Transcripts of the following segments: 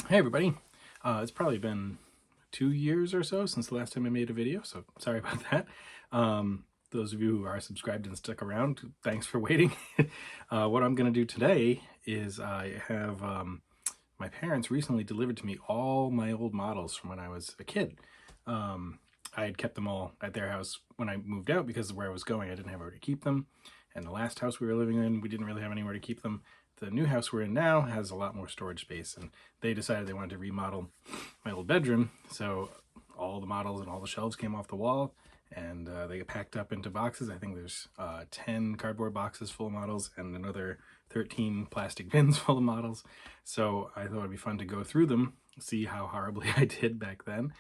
Hey everybody, it's probably been 2 years or so since the last time I made a video, so sorry about that. Those of you who are subscribed and stuck around, thanks for waiting. What I'm going to do today is I have my parents recently delivered to me all my old models from when I was a kid. I had kept them all at their house when I moved out because of where I was going. I didn't have where to keep them, and the last house we were living in, we didn't really have anywhere to keep them. The new house we're in now has a lot more storage space, and they decided they wanted to remodel my old bedroom, so all the models and all the shelves came off the wall, and they get packed up into boxes. I think there's 10 cardboard boxes full of models and another 13 plastic bins full of models. So I thought it'd be fun to go through them, see how horribly I did back then,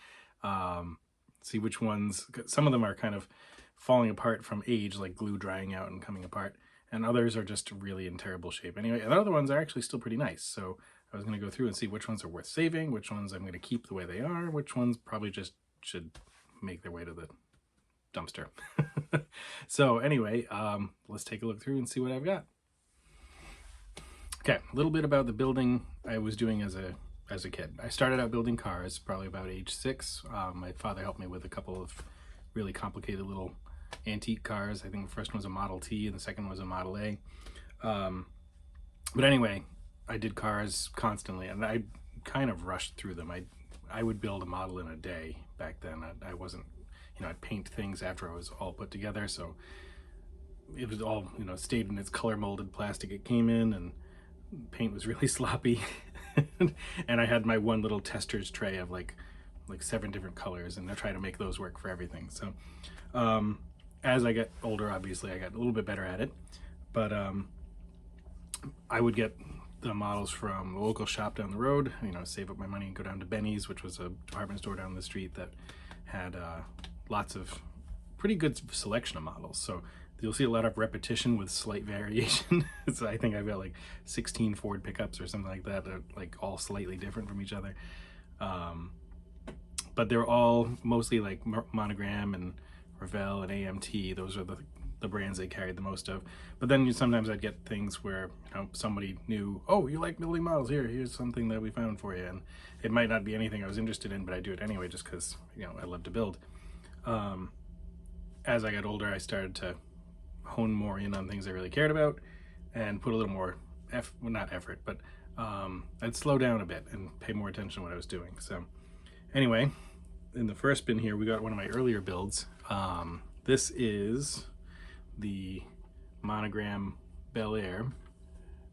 see which ones, some of them are kind of falling apart from age, like glue drying out and coming apart, and others are just really in terrible shape anyway, and other ones are actually still pretty nice. So I was going to go through and see which ones are worth saving, which ones I'm going to keep the way they are, which ones probably just should make their way to the dumpster. So anyway, let's take a look through and see what I've got. Okay, a little bit about the building I was doing as a kid. I started out building cars probably about age 6. My father helped me with a couple of really complicated little antique cars. I think the first one was a Model T and the second one was a Model A. But anyway, I did cars constantly, and I kind of rushed through them. I would build a model in a day back then. I wasn't, I'd paint things after I was all put together, so it was all, stayed in its color molded plastic it came in, and paint was really sloppy. And I had my one little tester's tray of like 7 different colors, and I try to make those work for everything. So as I get older, obviously I got a little bit better at it, but I would get the models from the local shop down the road, save up my money and go down to Benny's, which was a department store down the street that had lots of pretty good selection of models. So you'll see a lot of repetition with slight variation. So I think I've got like 16 Ford pickups or something like that, like all slightly different from each other. But they're all mostly like Monogram and Revell and AMT. Those are the brands they carried the most of. But then sometimes I'd get things where somebody knew, oh, you like building models, here's something that we found for you, and it might not be anything I was interested in, but I do it anyway just because I love to build. As I got older, I started to hone more in on things I really cared about and put a little more not effort, but I'd slow down a bit and pay more attention to what I was doing. So anyway, in the first bin here, we got one of my earlier builds. This is the Monogram Bel Air,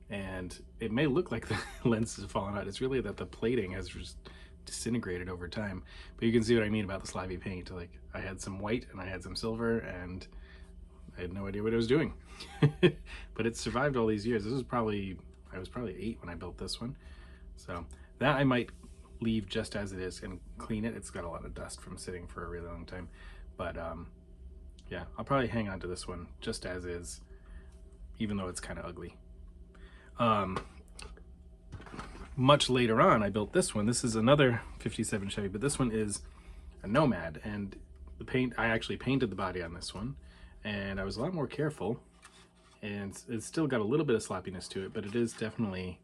and it may look like the lens has fallen out. It's really that the plating has just disintegrated over time. But you can see what I mean about the slimy paint. Like, I had some white and I had some silver, and I had no idea what I was doing. But it survived all these years. I was probably 8 when I built this one. So that I might leave just as it is and clean it. It's got a lot of dust from sitting for a really long time. But yeah, I'll probably hang on to this one just as is, even though it's kind of ugly. Much later on, I built this one. This is another 57 Chevy, but this one is a Nomad, and the paint, I actually painted the body on this one, and I was a lot more careful, and it's still got a little bit of sloppiness to it, but it is definitely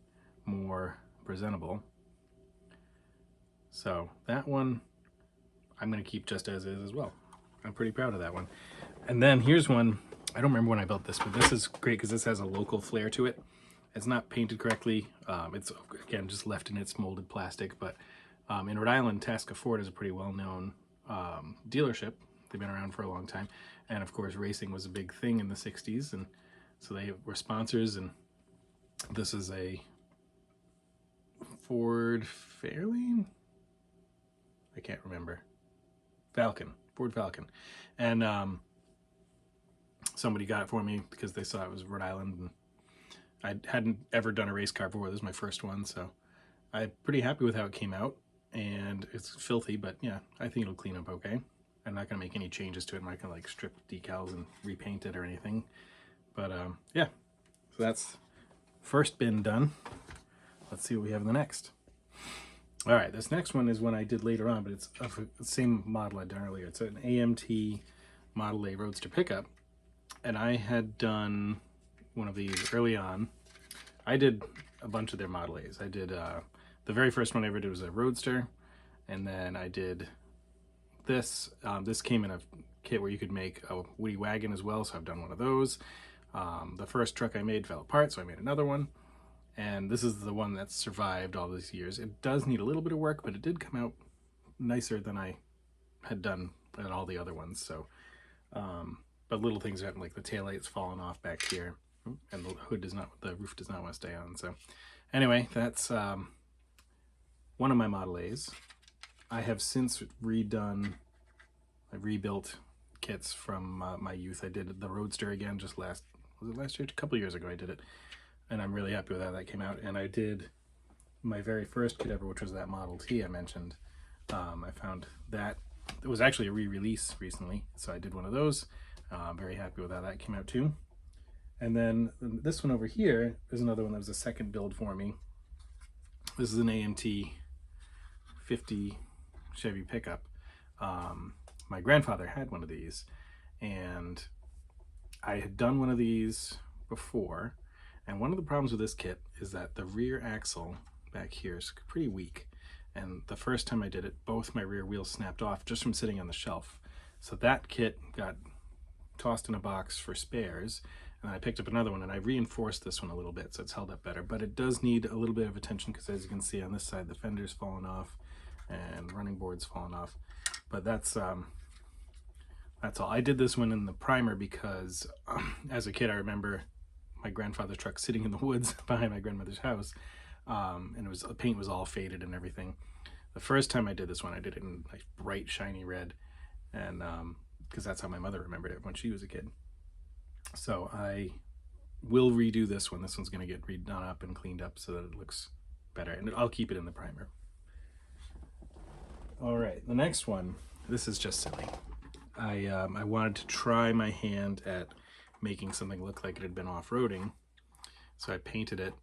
more presentable. So that one I'm going to keep just as is as well. I'm pretty proud of that one. And then here's one, I don't remember when I built this, but this is great because this has a local flair to it. It's not painted correctly. It's, again, just left in its molded plastic, but in Rhode Island, Tasca Ford is a pretty well-known dealership. They've been around for a long time. And of course, racing was a big thing in the 60s, and so they were sponsors, and this is a Ford Fairlane? I can't remember. Ford Falcon. And somebody got it for me because they saw it was Rhode Island, and I hadn't ever done a race car before. This was my first one, so I'm pretty happy with how it came out. And it's filthy, but yeah, I think it'll clean up okay. I'm not gonna make any changes to it. I'm not gonna like strip decals and repaint it or anything. But yeah, so that's first bin done. Let's see what we have in the next. All right, this next one is one I did later on, but it's the same model I'd done earlier. It's an AMT Model A Roadster pickup, and I had done one of these early on. I did a bunch of their Model A's. I did The very first one I ever did was a Roadster, and then I did this. This came in a kit where you could make a Woody wagon as well, so I've done one of those. The first truck I made fell apart, so I made another one. And this is the one that's survived all these years. It does need a little bit of work, but it did come out nicer than I had done at all the other ones. So, but little things happen, like the taillight's falling off back here, and the roof does not want to stay on. So anyway, that's one of my Model A's. I have since I rebuilt kits from my youth. I did the Roadster again was it last year? A couple years ago I did it. And I'm really happy with how that came out. And I did my very first kit ever, which was that Model T I mentioned. I found that it was actually a re-release recently, so I did one of those. I'm very happy with how that came out too. And then this one over here is another one that was a second build for me. This is an AMT 50 Chevy pickup. My grandfather had one of these, and I had done one of these before. And one of the problems with this kit is that the rear axle back here is pretty weak. And the first time I did it, both my rear wheels snapped off just from sitting on the shelf. So that kit got tossed in a box for spares, and I picked up another one, and I reinforced this one a little bit so it's held up better. But it does need a little bit of attention because, as you can see on this side, the fender's falling off and running board's falling off. But that's all. I did this one in the primer because as a kid I remember my grandfather's truck sitting in the woods behind my grandmother's house, and the paint was all faded and everything. The first time I did this one, I did it in like bright shiny red, and because that's how my mother remembered it when she was a kid. So I will redo this one. This one's going to get redone up and cleaned up so that it looks better, and I'll keep it in the primer. All right, the next one, this is just silly. I wanted to try my hand at making something look like it had been off-roading, so I painted it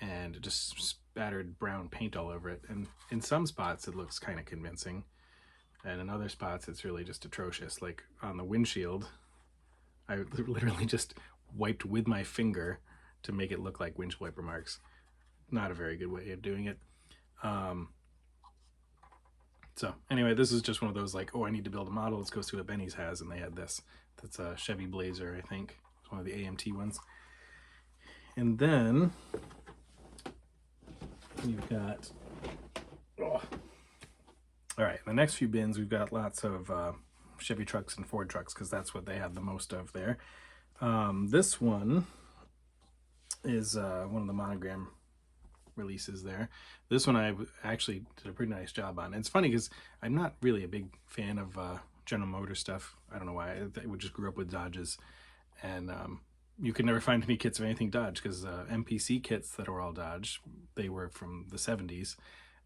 and just spattered brown paint all over it. And in some spots it looks kind of convincing, and in other spots it's really just atrocious. Like on the windshield, I literally just wiped with my finger to make it look like windshield wiper marks. Not a very good way of doing it. So anyway, this is just one of those like, oh, I need to build a model, let's go see what Benny's has, and they had this. That's a Chevy Blazer, I think. It's one of the AMT ones. And then we've got, all right, the next few bins, we've got lots of Chevy trucks and Ford trucks, because that's what they have the most of there. This one is one of the Monogram releases there. This one I actually did a pretty nice job on. And it's funny because I'm not really a big fan of General Motors stuff. I don't know why. I just grew up with Dodges, and you could never find any kits of anything Dodge, because MPC kits that are all Dodge, they were from the 70s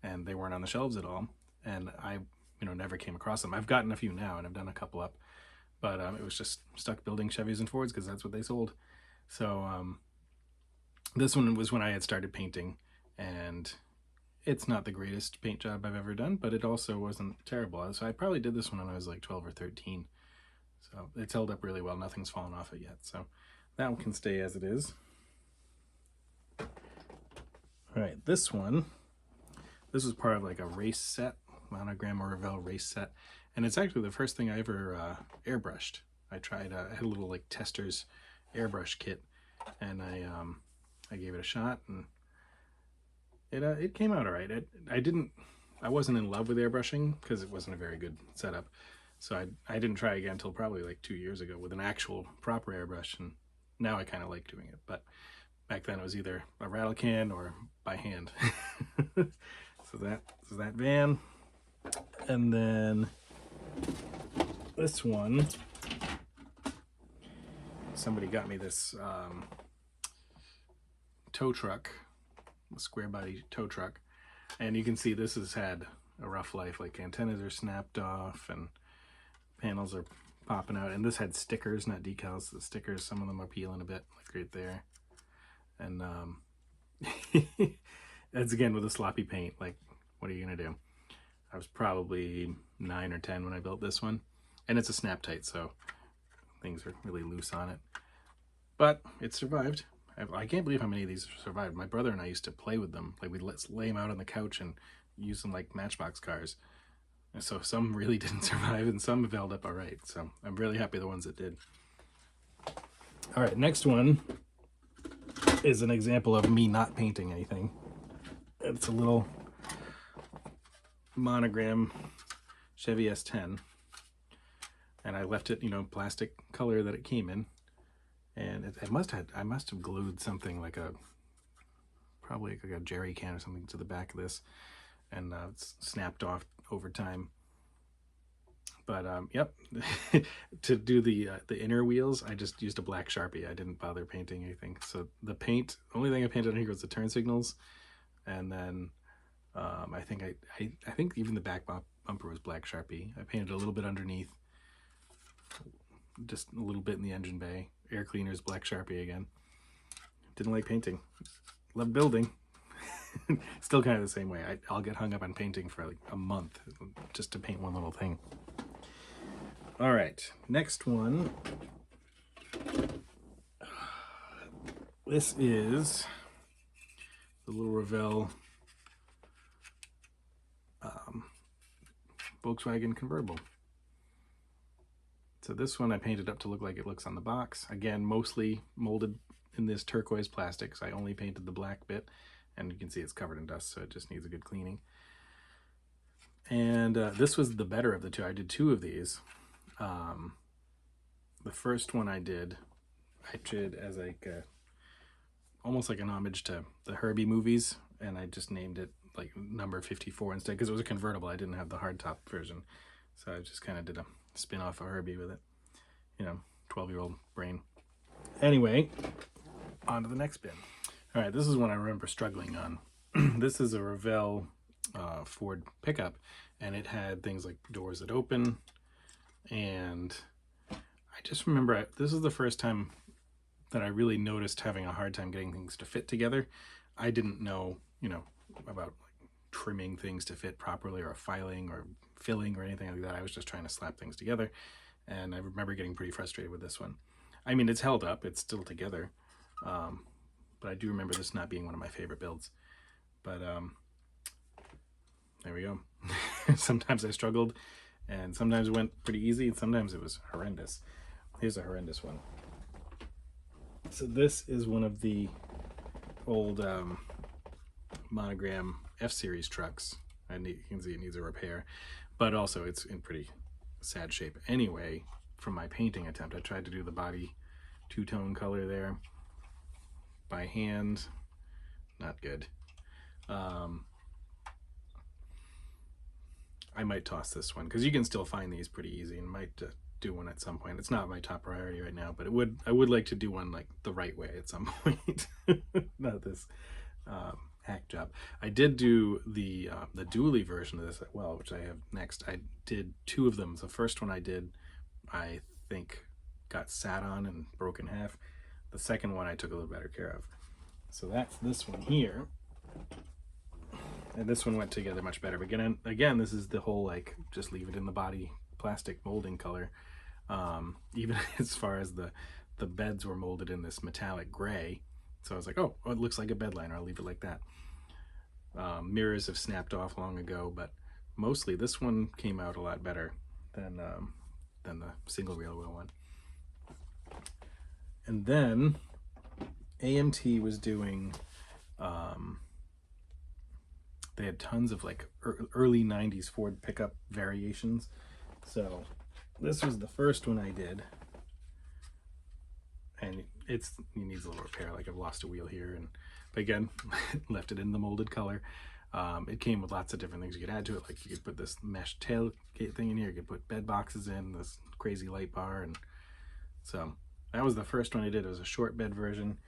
and they weren't on the shelves at all, and I never came across them. I've gotten a few now and I've done a couple up, but it was just stuck building Chevys and Fords because that's what they sold. So this one was when I had started painting, and it's not the greatest paint job I've ever done, but it also wasn't terrible. So I probably did this one when I was like 12 or 13. So it's held up really well. Nothing's fallen off it yet. So that one can stay as it is. All right, this one, this was part of like a race set, Monogram or Revell race set. And it's actually the first thing I ever airbrushed. I had a little like tester's airbrush kit, and I gave it a shot, and it came out all right. I wasn't in love with airbrushing because it wasn't a very good setup. So I didn't try again until probably like 2 years ago with an actual proper airbrush, and now I kind of like doing it. But back then it was either a rattle can or by hand. So that van. And then this one, somebody got me this tow truck, a square body tow truck, and you can see this has had a rough life. Like antennas are snapped off and panels are popping out, and this had stickers, not decals. The stickers, some of them are peeling a bit, like right there. And that's again with a sloppy paint. Like, what are you gonna do? I was probably 9 or 10 when I built this one, and it's a snap tight, so things are really loose on it, but it survived. I can't believe how many of these survived. My brother and I used to play with them. Like, we'd lay them out on the couch and use them like Matchbox cars. And so some really didn't survive and some have held up all right. So I'm really happy the ones that did. All right, next one is an example of me not painting anything. It's a little monogram Chevy S10. And I left it, you know, plastic color that it came in. And I must have glued something like probably like a jerry can or something to the back of this. And it's snapped off over time. But yep, to do the inner wheels, I just used a black Sharpie. I didn't bother painting anything. So the only thing I painted on here was the turn signals. And then I think even the back bumper was black Sharpie. I painted a little bit underneath. Just a little bit in the engine bay. Air cleaners, black Sharpie again. Didn't like painting. Love building. Still kind of the same way. I'll get hung up on painting for like a month just to paint one little thing. All right, next one. This is the little Revell Volkswagen convertible. So this one I painted up to look like it looks on the box. Again, mostly molded in this turquoise plastic, so I only painted the black bit, and you can see it's covered in dust, so it just needs a good cleaning. And this was the better of the two. I did two of these. The first one I did as like almost like an homage to the Herbie movies, and I just named it like number 54 instead, because it was a convertible. I didn't have the hardtop version, so I just kind of did a spin-off of Herbie with it. You know, 12-year-old brain. Anyway, on to the next bin. All right, this is one I remember struggling on. This is a Revell Ford pickup, and it had things like doors that open, and I just remember this is the first time that I really noticed having a hard time getting things to fit together. I didn't know, you know, about like trimming things to fit properly or filing or filling or anything like that. I was just trying to slap things together, and I remember getting pretty frustrated with this one. I mean, it's held up, it's still together, but I do remember this not being one of my favorite builds. But there we go. Sometimes I struggled, and sometimes it went pretty easy, and sometimes it was horrendous. Here's a horrendous one. So this is one of the old monogram F-Series trucks. And you can see it needs a repair, but also it's in pretty sad shape anyway. From my painting attempt, I tried to do the body two-tone color there by hand. Not good. I might toss this one because you can still find these pretty easy, and might do one at some point. It's not my top priority right now, but I would like to do one like the right way at some point. Not this hack job. I did do the dually version of this as well, which I have next. I did two of them. The first one I did, I think, got sat on and broke in half. The second one I took a little better care of. So that's this one here. And this one went together much better. But again, this is the whole like just leave it in the body plastic molding color. Even as far as the beds were molded in this metallic gray. So I was like, oh, it looks like a bed liner. I'll leave it like that. Mirrors have snapped off long ago, but mostly this one came out a lot better than the single real wheel one. And then AMT was doing, they had tons of like early 90s Ford pickup variations. So this was the first one I did. And it needs a little repair. Like I've lost a wheel here, but again, left it in the molded color. It came with lots of different things you could add to it. Like you could put this mesh tailgate thing in here. You could put bed boxes in, this crazy light bar, and so that was the first one I did. It was a short bed version,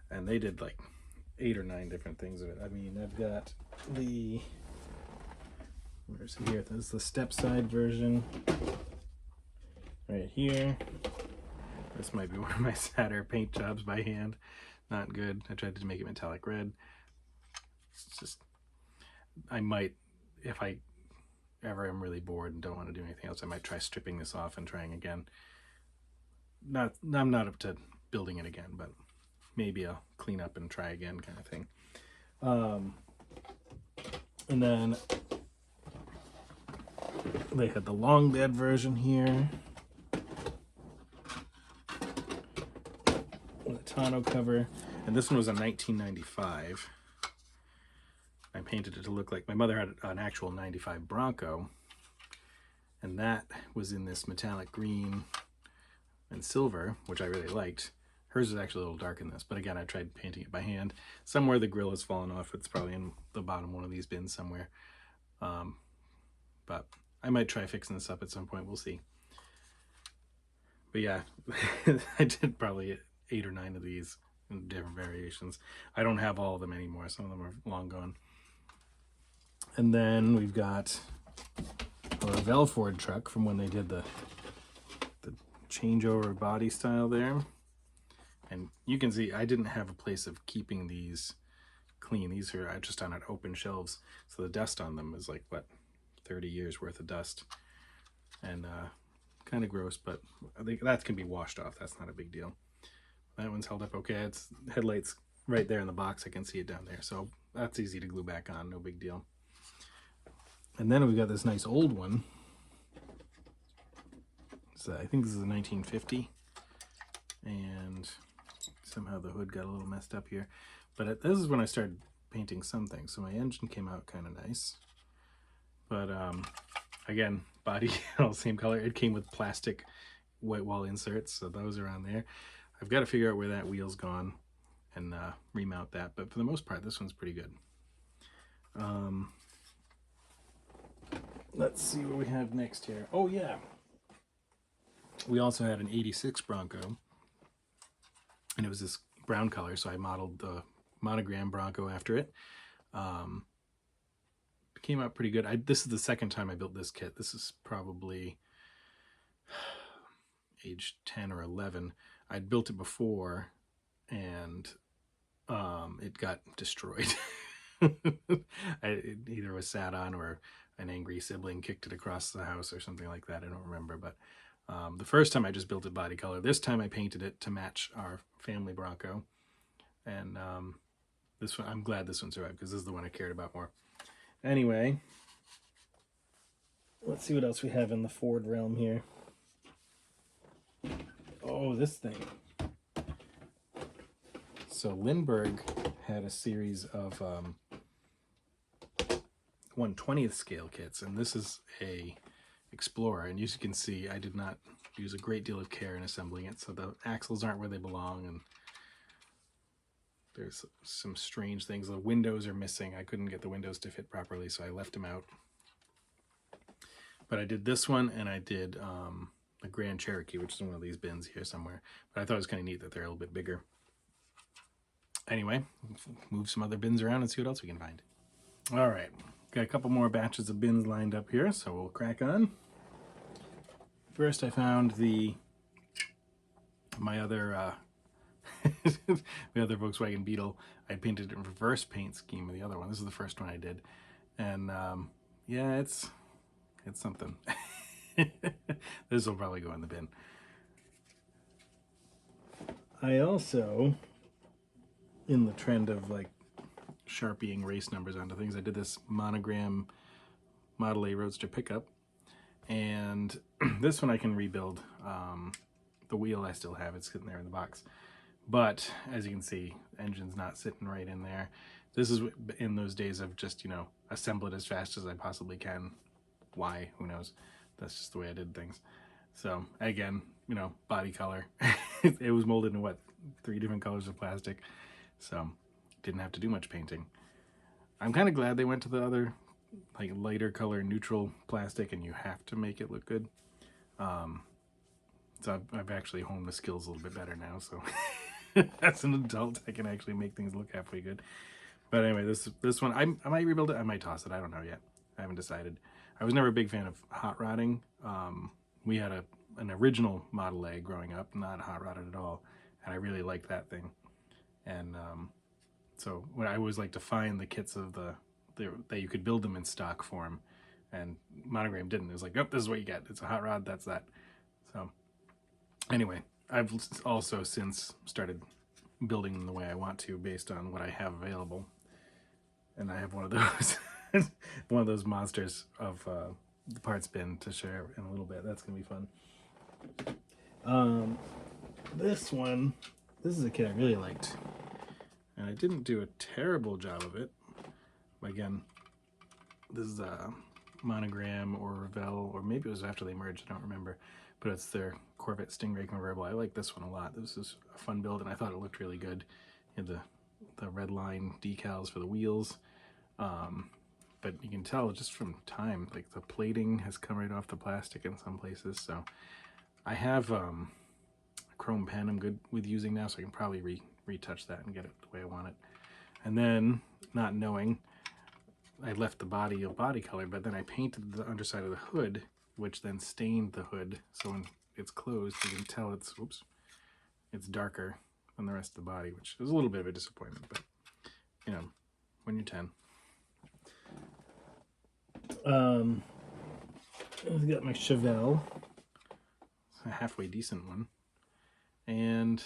and they did like 8 or 9 different things of it. I mean, I've got where's it here? This is the step side version right here. This might be one of my sadder paint jobs by hand. Not good. I tried to make it metallic red. It's just, I might, if I ever am really bored and don't want to do anything else, I might try stripping this off and trying again. I'm not up to building it again, but maybe I'll clean up and try again kind of thing. And then they had the long bed version here. The tonneau cover. And this one was a 1995. I painted it to look like, my mother had an actual 95 Bronco. And that was in this metallic green and silver, which I really liked. Hers is actually a little dark in this, but again, I tried painting it by hand. Somewhere the grill has fallen off. It's probably in the bottom one of these bins somewhere. But I might try fixing this up at some point. We'll see. But yeah, I did probably 8 or 9 of these in different variations. I don't have all of them anymore. Some of them are long gone. And then we've got a Velford truck from when they did the changeover body style there. And you can see I didn't have a place of keeping these clean. These are just on open shelves. So the dust on them is like, what, 30 years worth of dust. And kind of gross, but I think that can be washed off. That's not a big deal. That one's held up okay. It's headlights right there in the box. I can see it down there. So that's easy to glue back on. No big deal. And then we got this nice old one. So I think this is a 1950. And somehow the hood got a little messed up here. But this is when I started painting some things. So my engine came out kind of nice. But again, body all same color. It came with plastic white wall inserts, so those are on there. I've got to figure out where that wheel's gone and remount that. But for the most part, this one's pretty good. Let's see what we have next here. Oh yeah, we also had an 86 Bronco, and it was this brown color, so I modeled the monogram Bronco after it. It came out pretty good. This is the second time I built this kit. This is probably age 10 or 11. I'd built it before, and it got destroyed. It either was sat on or an angry sibling kicked it across the house or something like that. I don't remember, but the first time I just built it body color. This time I painted it to match our family Bronco. And this one, I'm glad this one survived because this is the one I cared about more. Anyway, let's see what else we have in the Ford realm here. Oh, this thing. So Lindbergh had a series of 1/20th scale kits, and this is a Explorer, and as you can see, I did not use a great deal of care in assembling it, so the axles aren't where they belong, and there's some strange things. The windows are missing. I couldn't get the windows to fit properly, so I left them out. But I did this one, and I did the Grand Cherokee, which is one of these bins here somewhere. But I thought it was kind of neat that they're a little bit bigger. Anyway, move some other bins around and see what else we can find. All right, got a couple more batches of bins lined up here, so we'll crack on. First, I found my other Volkswagen Beetle. I painted it in reverse paint scheme of the other one. This is the first one I did, and yeah, it's something. This will probably go in the bin. I also, in the trend of like Sharpieing race numbers onto things, I did this monogram Model A Roadster pickup, and this one I can rebuild. The wheel I still have, it's sitting there in the box, but as you can see, the engine's not sitting right in there. This is in those days of just, assemble it as fast as I possibly can. Why? Who knows? That's just the way I did things. So again, body color. It was molded in what, 3 different colors of plastic, so didn't have to do much painting. I'm kind of glad they went to the other like lighter color neutral plastic, and you have to make it look good. So I've actually honed the skills a little bit better now, so as an adult I can actually make things look halfway good. But anyway, this one I might rebuild it, I might toss it, I don't know yet. I haven't decided. I was never a big fan of hot rodding. We had an original Model A growing up, not hot rodded at all, and I really liked that thing. And so when I always like to find the kits of that you could build them in stock form, and Monogram didn't. It was like, nope, this is what you get. It's a hot rod, that's that. So anyway, I've also since started building them the way I want to based on what I have available. And I have one of those, one of those monsters of the parts bin to share in a little bit. That's gonna be fun. This one, this is a kit I really liked, and I didn't do a terrible job of it. Again, this is a Monogram or Revell, or maybe it was after they merged, I don't remember, but it's their Corvette Stingray convertible. I like this one a lot. This is a fun build, and I thought it looked really good. You had the red line decals for the wheels, but you can tell just from time, like the plating has come right off the plastic in some places. So I have a chrome pen I'm good with using now, so I can probably retouch that and get it the way I want it. And then, not knowing, I left the body a body color, but then I painted the underside of the hood, which then stained the hood. So when it's closed, you can tell it's, oops, it's darker than the rest of the body, which is a little bit of a disappointment, but you know, when you're 10. I've got my Chevelle, it's a halfway decent one, and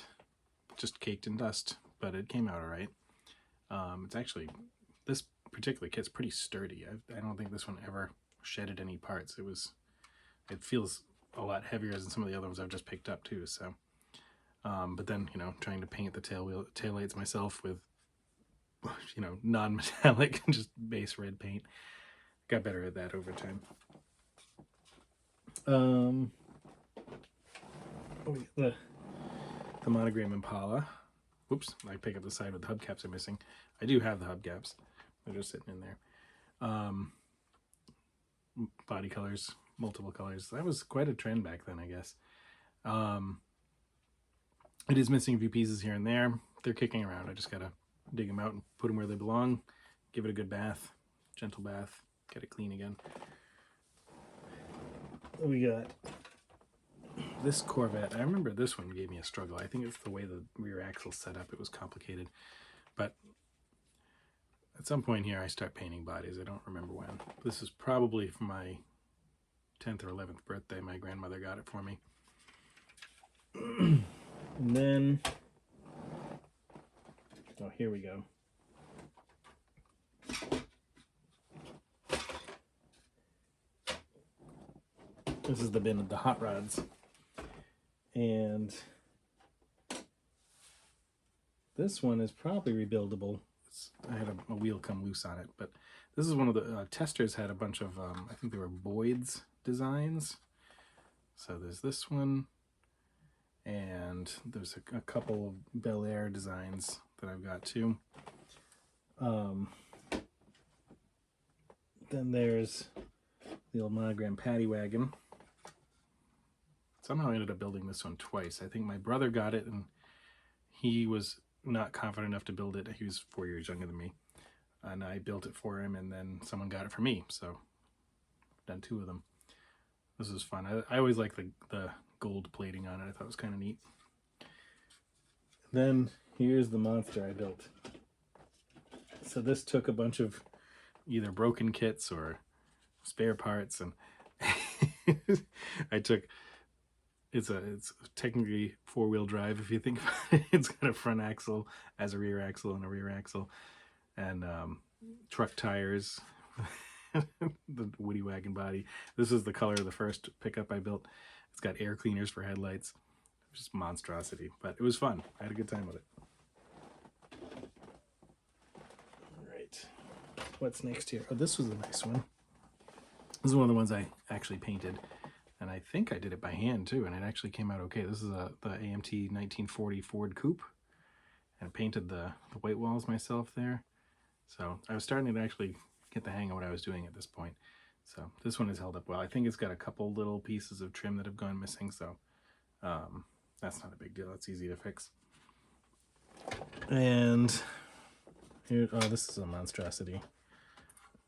just caked in dust, but it came out all right. It's actually, this particular kit's pretty sturdy. I don't think this one ever shedded any parts. It feels a lot heavier than some of the other ones I've just picked up too. So, but then, you know, trying to paint the taillights myself with, you know, non-metallic, just base red paint, got better at that over time. The Monogram Impala. Oops, I pick up the side with the hubcaps are missing. I do have the hubcaps. They're just sitting in there. Body colors, multiple colors. That was quite a trend back then, I guess. It is missing a few pieces here and there. They're kicking around. I just gotta dig them out and put them where they belong. Give it a good bath, gentle bath, get it clean again. We got this Corvette. I remember this one gave me a struggle. I think it's the way the rear axle's set up. It was complicated. But at some point here, I start painting bodies. I don't remember when. This is probably for my 10th or 11th birthday. My grandmother got it for me. And then, oh, here we go. This is the bin of the hot rods. And this one is probably rebuildable. I had a wheel come loose on it, but this is one of the testers had a bunch of, I think they were Boyd's designs. So there's this one, and there's a couple of Bel Air designs that I've got too. Then there's the old Monogram Paddy Wagon. Somehow I ended up building this one twice. I think my brother got it, and he was not confident enough to build it. He was 4 years younger than me, and I built it for him, and then someone got it for me, so I've done two of them. This is fun. I always like the gold plating on it. I thought it was kind of neat. Then here's the monster I built. So this took a bunch of either broken kits or spare parts, and I took, it's technically four-wheel drive if you think about it. It's got a front axle as a rear axle and a rear axle, and truck tires, the Woody Wagon body. This is the color of the first pickup I built. It's got air cleaners for headlights. Just monstrosity, but it was fun. I had a good time with it. All right, what's next here? Oh, this was a nice one. This is one of the ones I actually painted, and I think I did it by hand too, and it actually came out okay. This is the AMT 1940 Ford Coupe, and I painted the white walls myself there. So I was starting to actually get the hang of what I was doing at this point. So this one has held up well. I think it's got a couple little pieces of trim that have gone missing, so that's not a big deal. It's easy to fix. And here, oh, this is a monstrosity.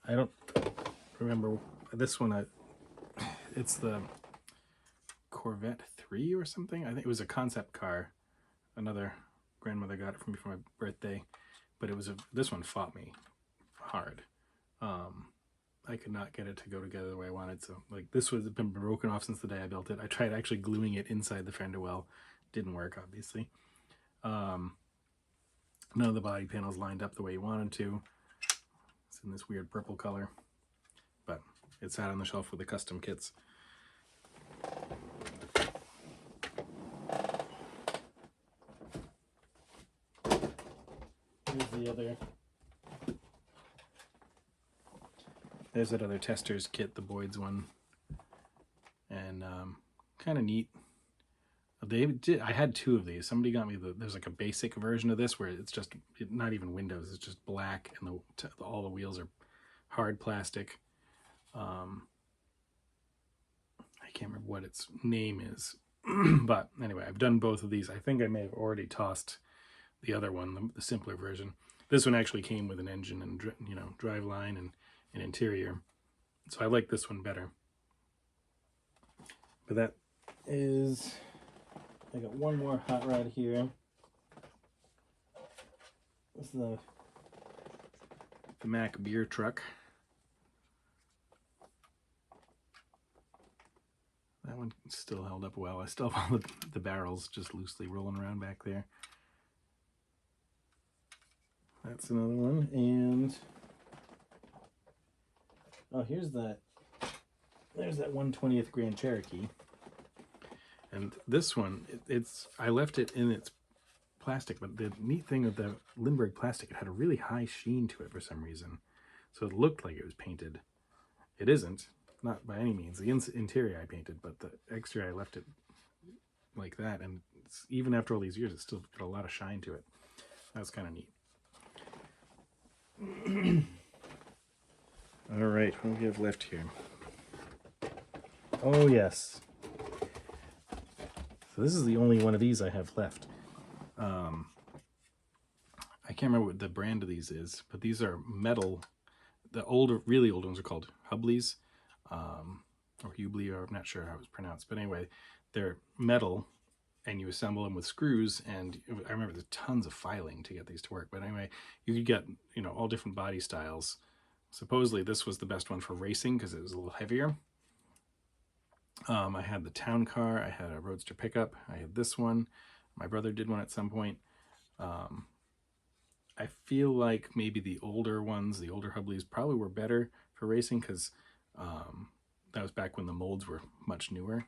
I don't remember this one. It's the Corvette 3 or something. I think it was a concept car. Another grandmother got it for me for my birthday, but it was this one fought me hard. I could not get it to go together the way I wanted. So like this was been broken off since the day I built it. I tried actually gluing it inside the fender well. Didn't work, obviously. None of the body panels lined up the way you wanted to. It's in this weird purple color, but it sat on the shelf with the custom kits. There's that other Tester's kit, the Boyd's one, and kind of neat. I had two of these. Somebody got me there's like a basic version of this where it's just not even windows, it's just black, and all the wheels are hard plastic. I can't remember what its name is, but anyway, I've done both of these. I think I may have already tossed the other one, the simpler version. This one actually came with an engine and drive line and an interior, so I like this one better. But that is, I got one more hot rod here. This is the Mack beer truck. That one still held up well. I still have all the barrels just loosely rolling around back there. That's another one. And oh, there's that 1/20th Grand Cherokee. And this one, I left it in its plastic, but the neat thing with the Lindbergh plastic, it had a really high sheen to it for some reason. So it looked like it was painted. It isn't, not by any means. The interior I painted, but the exterior I left it like that. And even after all these years, it still got a lot of shine to it. That's kind of neat. All right, what do we have left here? Oh, yes. So this is the only one of these I have left. I can't remember what the brand of these is, but these are metal. The really old ones are called Hubleys, or Hubley, or I'm not sure how it's pronounced. But anyway, they're metal, and you assemble them with screws. And I remember there's tons of filing to get these to work. But anyway, you could get all different body styles. Supposedly this was the best one for racing because it was a little heavier. I had the town car, I had a roadster pickup, I had this one. My brother did one at some point. I feel like maybe the older ones, the older Hubleys, probably were better for racing because that was back when the molds were much newer.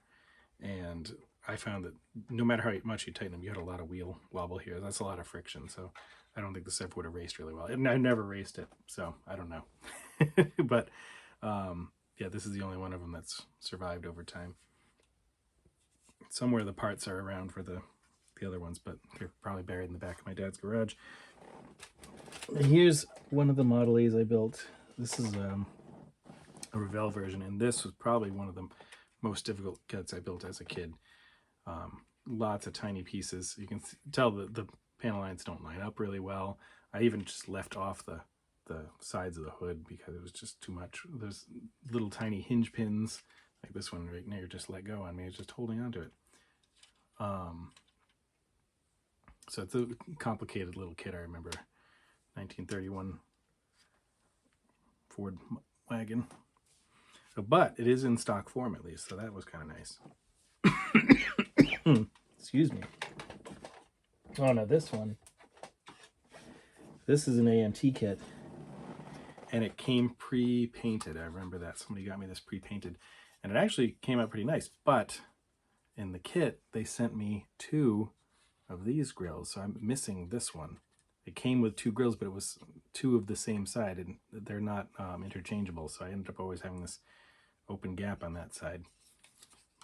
And I found that no matter how much you tighten them, you had a lot of wheel wobble here. That's a lot of friction, so I don't think the stuff would have raced really well. And I never raced it, so I don't know. But yeah, this is the only one of them that's survived over time. Somewhere the parts are around for the other ones, but they're probably buried in the back of my dad's garage. Here's one of the Model A's I built. This is a Revell version, and this was probably one of the most difficult kits I built as a kid. Lots of tiny pieces. You can tell that the panel lines don't line up really well. I even just left off the sides of the hood because it was just too much. There's little tiny hinge pins, like this one right near just let go on me. It's just holding on to it. So it's a complicated little kit. I remember 1931 Ford wagon. But it is in stock form at least, so that was kind of nice. Excuse me. Oh no, this one. This is an AMT kit, and it came pre-painted. I remember that. Somebody got me this pre-painted, and it actually came out pretty nice. But in the kit, they sent me 2 of these grills, so I'm missing this one. It came with 2 grills, but it was 2 of the same side, and they're not interchangeable, so I ended up always having this open gap on that side.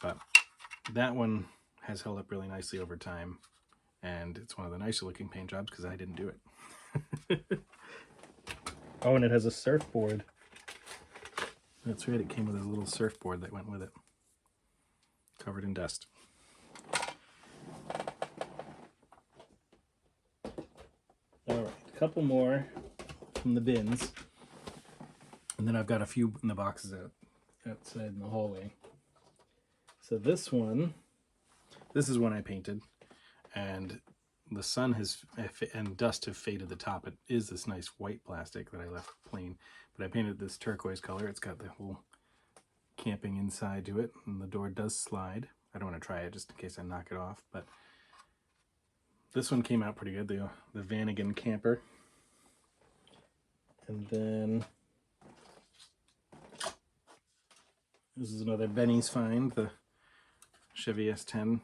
But that one has held up really nicely over time, and it's one of the nicer looking paint jobs because I didn't do it. Oh, and it has a surfboard. That's right, it came with a little surfboard that went with it, covered in dust. All right, a couple more from the bins, and then I've got a few in the boxes outside in the hallway. So this is one I painted, and the sun and dust have faded the top. It is this nice white plastic that I left plain, but I painted this turquoise color. It's got the whole camping inside to it, and the door does slide. I don't want to try it just in case I knock it off, but this one came out pretty good, the Vanagon camper. And then this is another Benny's find, the Chevy S10,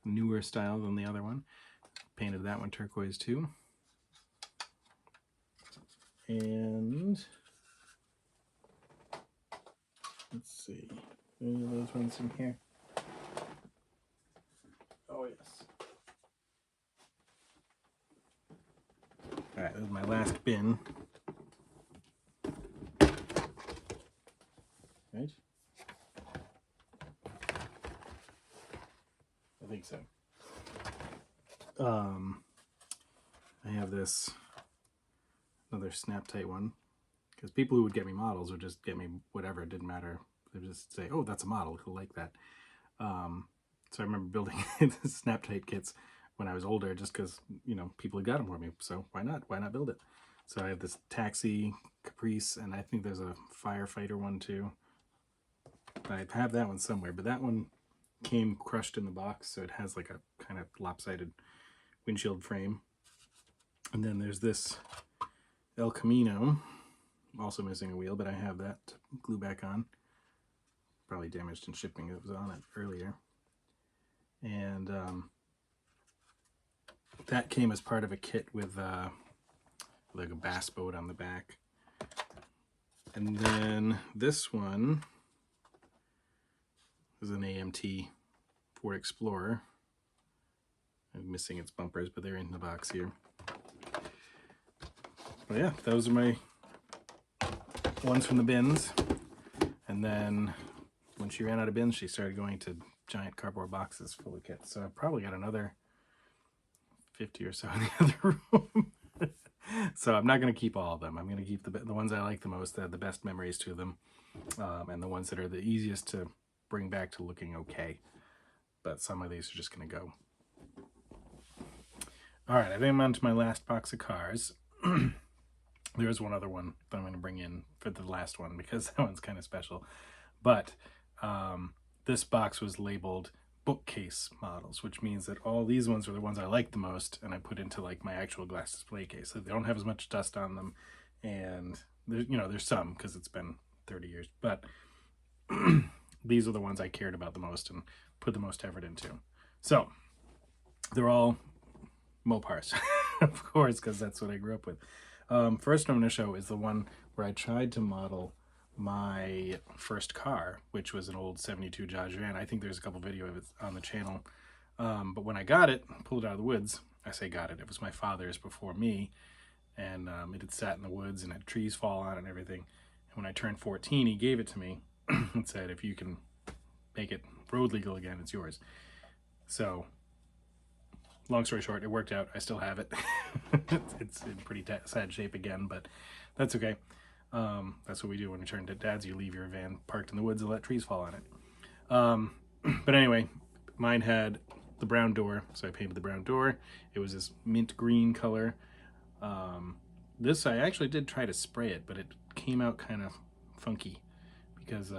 newer style than the other one. Painted that one turquoise too. And let's see, any of those ones in here? Oh yes. All right, this is my last bin. Right? I think so. I have this another snap tight one, because people who would get me models would just get me whatever, it didn't matter. They would just say, oh, that's a model, he'll like that. So I remember building snap tight kits when I was older, just because, you know, people had got them for me, so why not build it? So I have this taxi, Caprice, and I think there's a firefighter one too. I have that one somewhere, but that one came crushed in the box, so it has like a kind of lopsided windshield frame. And then there's this El Camino, also missing a wheel, but I have that to glue back on. Probably damaged in shipping, it was on it earlier. And that came as part of a kit with like a bass boat on the back. And then this one is an AMT Ford Explorer. I'm missing its bumpers, but they're in the box here. But yeah, those are my ones from the bins. And then when she ran out of bins, she started going to giant cardboard boxes full of kits. So I probably got another 50 or so in the other room. So I'm not going to keep all of them. I'm going to keep the ones I like the most, that have the best memories to them, and the ones that are the easiest to bring back to looking okay. But some of these are just going to go. All right, I think I'm on to my last box of cars. There is one other one that I'm going to bring in for the last one, because that one's kind of special. But this box was labeled bookcase models, which means that all these ones are the ones I like the most, and I put into like my actual glass display case, so they don't have as much dust on them. And there's, you know, there's some because it's been 30 years, but these are the ones I cared about the most and put the most effort into. So they're all Mopars, of course, because that's what I grew up with. First I'm going to show is the one where I tried to model my first car, which was an old 72 Dodge van. I think there's a couple videos of it on the channel. But when I got it, pulled it out of the woods, I say got it, it was my father's before me, and it had sat in the woods and had trees fall on it and everything. And when I turned 14, he gave it to me and said, if you can make it road legal again, it's yours. So long story short, it worked out. I still have it. It's in pretty sad shape again, but that's okay. That's what we do when we turn to dads. You leave your van parked in the woods and let trees fall on it. But anyway, mine had the brown door, so I painted the brown door. It was this mint green color. This, I actually did try to spray it, but it came out kind of funky because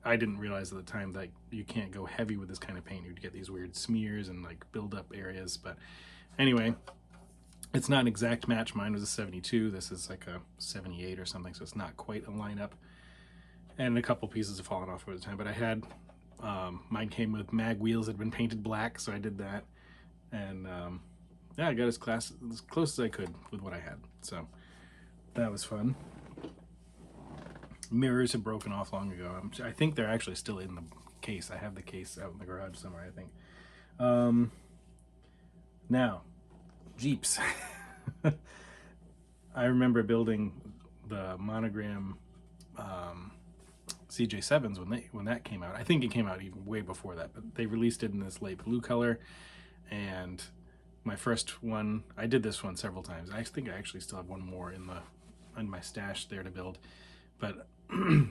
I didn't realize at the time that you can't go heavy with this kind of paint. You'd get these weird smears and like build up areas. But anyway, it's not an exact match. Mine was a 72. This is like a 78 or something, so it's not quite a lineup. And a couple pieces have fallen off over the time. But I had, mine came with mag wheels that had been painted black, so I did that. And yeah, I got as close as I could with what I had. So that was fun. Mirrors had broken off long ago. I think they're actually still in the case. I have the case out in the garage somewhere, I think. Now, Jeeps. I remember building the monogram CJ7s when that came out. I think it came out even way before that, but they released it in this light blue color. And my first one, I did this one several times. I think I actually still have one more in my stash there to build. But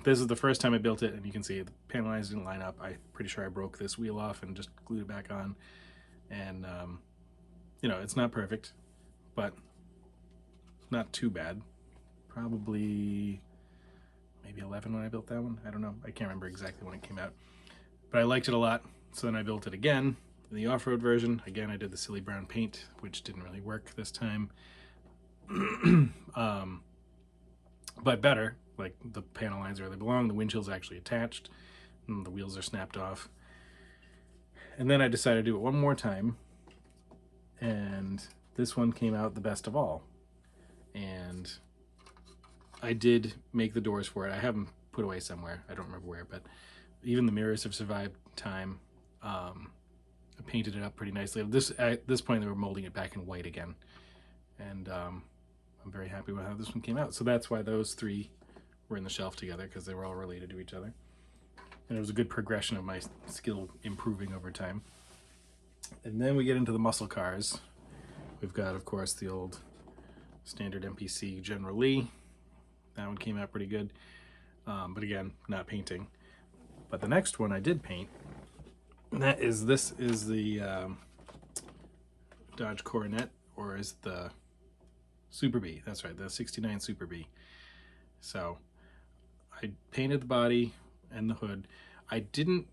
this is the first time I built it, and you can see the panel lines didn't line up. I'm pretty sure I broke this wheel off and just glued it back on. And you know, it's not perfect, but not too bad. Probably maybe 11 when I built that one. I don't know. I can't remember exactly when it came out, but I liked it a lot. So then I built it again, In the off-road version, again, I did the silly brown paint, which didn't really work this time. But better, like the panel lines are where they belong, the windshield's actually attached, and the wheels are snapped off. And then I decided to do it one more time, and this one came out the best of all. And I did make the doors for it. I have them put away somewhere, I don't remember where, but even the mirrors have survived time. I painted it up pretty nicely. At this point, they were molding it back in white again, and I'm very happy with how this one came out. So that's why those three were in the shelf together, because they were all related to each other. And it was a good progression of my skill improving over time. And then we get into the muscle cars. We've got, of course, the old standard MPC General Lee. That one came out pretty good. But again, not painting. But the next one I did paint. And this is the Dodge Coronet, or is the Super B. That's right, the 69 Super B. So I painted the body and the hood. I didn't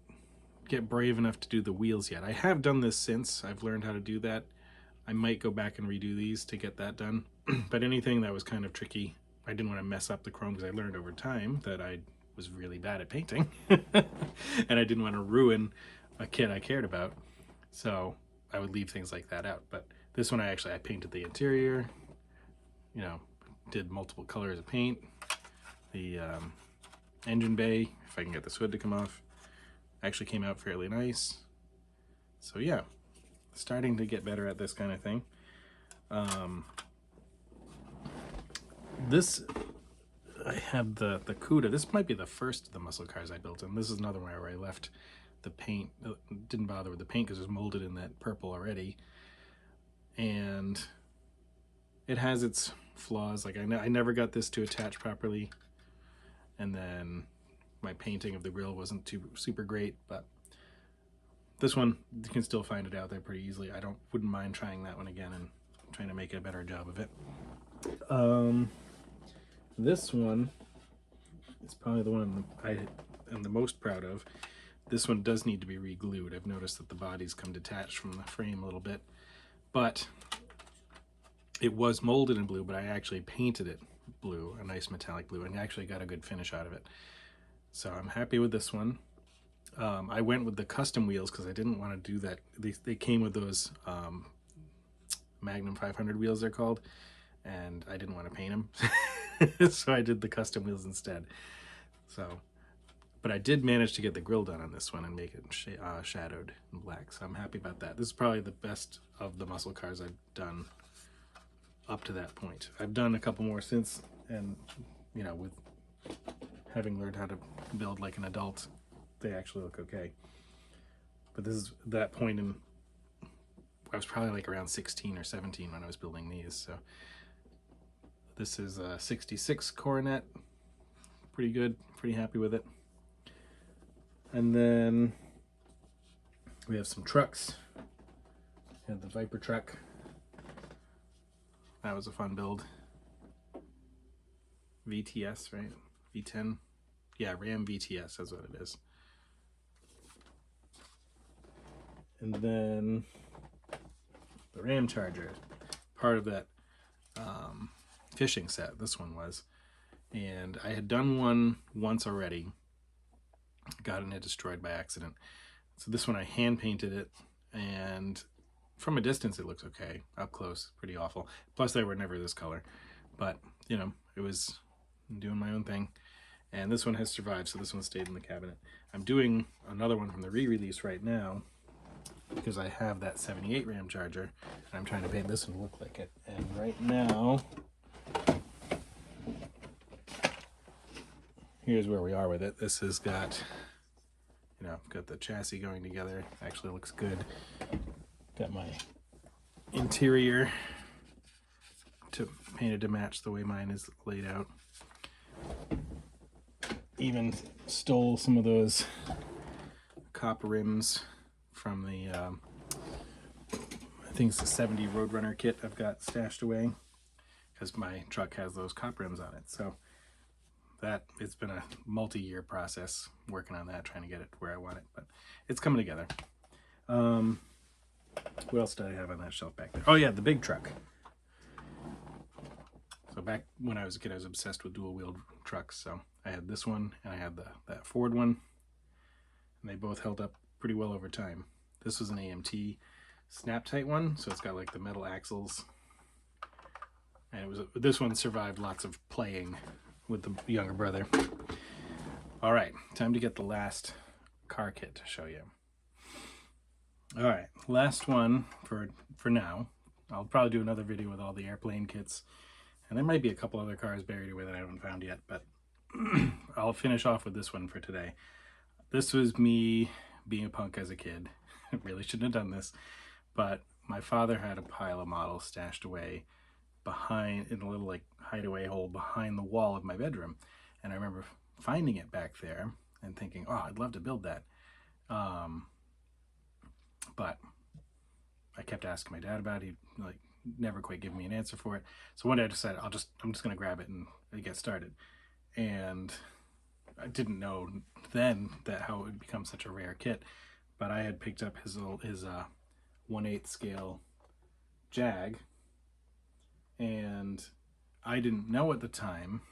get brave enough to do the wheels yet. I have done this since. I've learned how to do that. I might go back and redo these to get that done. But anything that was kind of tricky, I didn't want to mess up the chrome, because I learned over time that I was really bad at painting. And I didn't want to ruin a kit I cared about. So I would leave things like that out. But this one I painted the interior, you know, did multiple colors of paint. The engine bay, if I can get this hood to come off, actually came out fairly nice. So yeah, starting to get better at this kind of thing. This, I have the Cuda. This might be the first of the muscle cars I built, and this is another one where I left the paint, didn't bother with the paint because it was molded in that purple already. And it has its flaws. Like I never got this to attach properly, and then my painting of the grill wasn't too super great, but this one, you can still find it out there pretty easily. Wouldn't mind trying that one again and trying to make a better job of it. This one is probably the one I am the most proud of. This one does need to be re-glued. I've noticed that the bodies come detached from the frame a little bit, but it was molded in blue, but I actually painted it blue, a nice metallic blue, and actually got a good finish out of it. So I'm happy with this one. I went with the custom wheels because I didn't want to do that. They came with those Magnum 500 wheels, they're called, and I didn't want to paint them. So I did the custom wheels instead. So, but I did manage to get the grill done on this one and make it shadowed in black. So I'm happy about that. This is probably the best of the muscle cars I've done up to that point. I've done a couple more since, and you know, with having learned how to build like an adult, they actually look okay. But this is that point in, I was probably like around 16 or 17 when I was building these. So this is a 66 Coronet. Pretty good, pretty happy with it. And then we have some trucks. We have the Viper truck. That was a fun build. VTS, right? V10. Yeah, Ram VTS, that's what it is. And then the Ram Charger, part of that fishing set, this one was. And I had done one once already, gotten it destroyed by accident. So this one I hand painted it, and from a distance it looks okay. Up close, pretty awful. Plus they were never this color. But, you know, it was doing my own thing. And this one has survived, so this one stayed in the cabinet. I'm doing another one from the re-release right now, because I have that 78 Ram Charger, and I'm trying to paint this one to look like it. And right now, here's where we are with it. This has got, you know, got the chassis going together. Actually looks good. Got my interior painted to match the way mine is laid out. Even stole some of those copper rims from the, I think it's the 70 Roadrunner kit I've got stashed away, because my truck has those copper rims on it. So that, it's been a multi-year process working on that, trying to get it where I want it, but it's coming together. What else did I have on that shelf back there? Oh yeah, the big truck. So back when I was a kid, I was obsessed with dual-wheeled trucks. So I had this one and I had that Ford one, and they both held up pretty well over time. This was an AMT snap-tight one, so it's got like the metal axles, and this one survived lots of playing with the younger brother. All right, time to get the last car kit to show you. All right, last one for now. I'll probably do another video with all the airplane kits, and there might be a couple other cars buried away that I haven't found yet, but I'll finish off with this one for today. This was me being a punk as a kid. I really shouldn't have done this, but my father had a pile of models stashed away in a little like hideaway hole behind the wall of my bedroom, and I remember finding it back there and thinking, oh, I'd love to build that. But I kept asking my dad about it. He like never quite gave me an answer for it. So one day I decided I'm just gonna grab it and get started. And I didn't know then that how it would become such a rare kit, but I had picked up his 1/8 scale Jag, and I didn't know at the time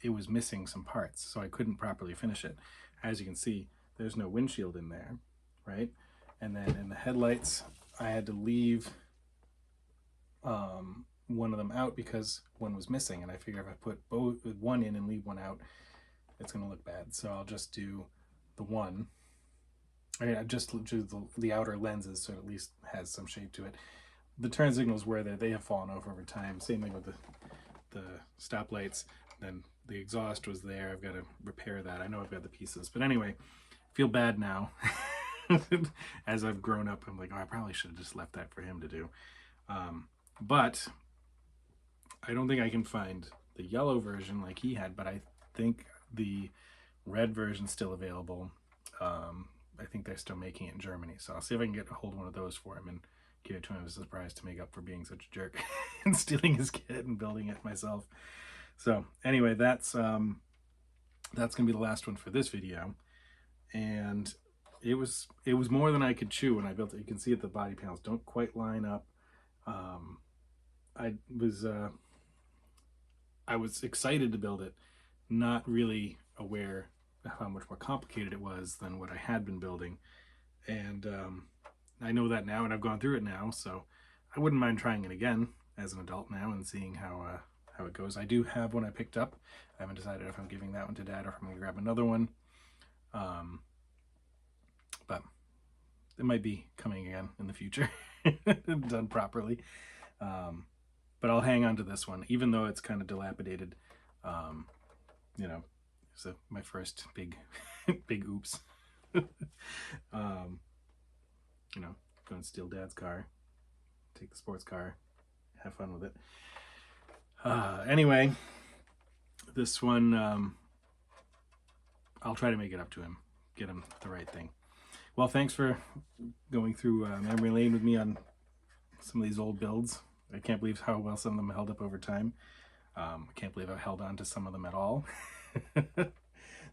it was missing some parts, so I couldn't properly finish it. As you can see, there's no windshield in there, right? And then in the headlights, I had to leave one of them out because one was missing, and I figured if I put one in and leave one out, it's going to look bad. So I'll just do the one. I just do the outer lenses, so it at least has some shape to it. The turn signals were there; they have fallen off over time. Same thing with the stoplights. Then the exhaust was there. I've got to repair that. I know I've got the pieces, but anyway, I feel bad now. As I've grown up, I'm like, oh, I probably should have just left that for him to do. But I don't think I can find the yellow version like he had, but I think the red version's still available. I think they're still making it in Germany, so I'll see if I can get a hold of one of those for him and give it to him as a surprise to make up for being such a jerk and stealing his kit and building it myself. So anyway, that's gonna be the last one for this video, and it was more than I could chew when I built it. You can see that the body panels don't quite line up. I was excited to build it, not really aware of how much more complicated it was than what I had been building, and I know that now, and I've gone through it now, so I wouldn't mind trying it again as an adult now and seeing how it goes. I do have one I picked up. I haven't decided if I'm giving that one to Dad or if I'm going to grab another one. But it might be coming again in the future, done properly. But I'll hang on to this one, even though it's kind of dilapidated. You know, it's my first big, big oops. You know, go and steal Dad's car, take the sports car, have fun with it. Anyway, this one, I'll try to make it up to him, get him the right thing. Well, thanks for going through memory lane with me on some of these old builds. I can't believe how well some of them held up over time. I can't believe I've held on to some of them at all.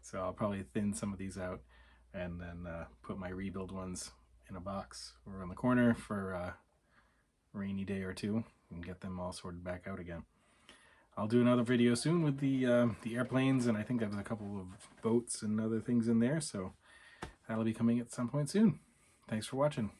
So I'll probably thin some of these out and then put my rebuild ones in a box or on the corner for a rainy day or two and get them all sorted back out again. I'll do another video soon with the airplanes, and I think there's a couple of boats and other things in there, so that'll be coming at some point soon. Thanks for watching.